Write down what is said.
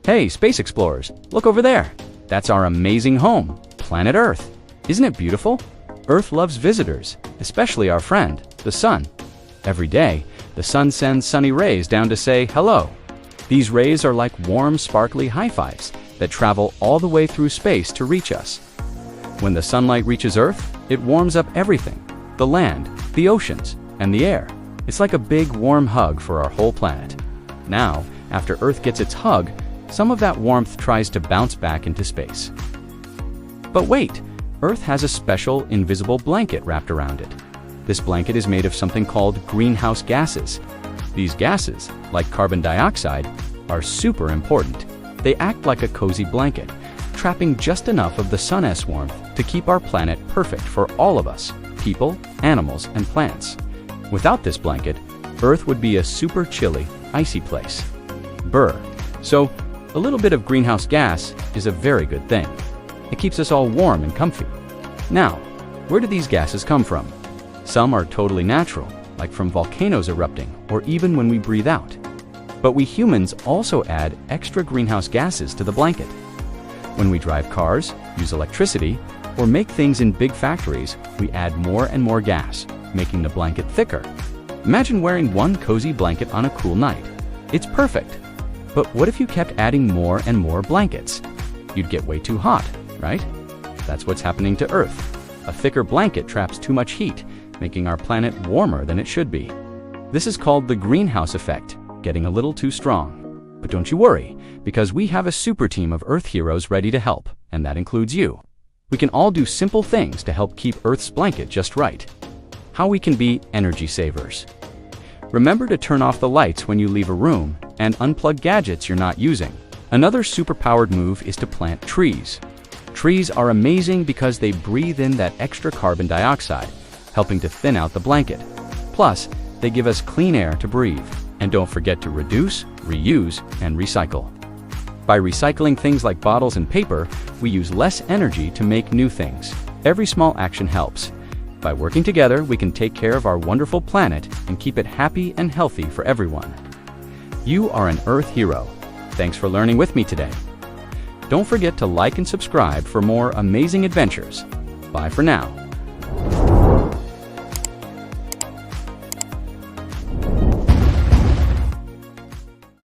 Hey, space explorers, look over there. That's our amazing home, planet Earth. Isn't it beautiful? Earth loves visitors, especially our friend, the sun. Every day, the sun sends sunny rays down to say hello. These rays are like warm, sparkly high fives that travel all the way through space to reach us. When the sunlight reaches Earth, it warms up everything, the land, the oceans, and the air. It's like a big, warm hug for our whole planet. Now, after Earth gets its hug, some of that warmth tries to bounce back into space. But wait, Earth has a special, invisible blanket wrapped around it. This blanket is made of something called greenhouse gases. These gases, like carbon dioxide, are super important. They act like a cozy blanket, trapping just enough of the sun's warmth to keep our planet perfect for all of us, people, animals, and plants. Without this blanket, Earth would be a super chilly, icy place. Brr. So, a little bit of greenhouse gas is a very good thing. It keeps us all warm and comfy. Now, where do these gases come from? Some are totally natural, like from volcanoes erupting or even when we breathe out. But we humans also add extra greenhouse gases to the blanket. When we drive cars, use electricity, or make things in big factories, we add more and more gas, making the blanket thicker. Imagine wearing one cozy blanket on a cool night. It's perfect. But what if you kept adding more and more blankets? You'd get way too hot, right? That's what's happening to Earth. A thicker blanket traps too much heat, making our planet warmer than it should be. This is called the greenhouse effect, getting a little too strong. But don't you worry, because we have a super team of Earth heroes ready to help, and that includes you. We can all do simple things to help keep Earth's blanket just right. How we can be energy savers. Remember to turn off the lights when you leave a room and unplug gadgets you're not using. Another super-powered move is to plant trees. Trees are amazing because they breathe in that extra carbon dioxide, helping to thin out the blanket. Plus, they give us clean air to breathe. And don't forget to reduce, reuse, and recycle. By recycling things like bottles and paper, we use less energy to make new things. Every small action helps. By working together, we can take care of our wonderful planet and keep it happy and healthy for everyone. You are an Earth hero. Thanks for learning with me today. Don't forget to like and subscribe for more amazing adventures. Bye for now.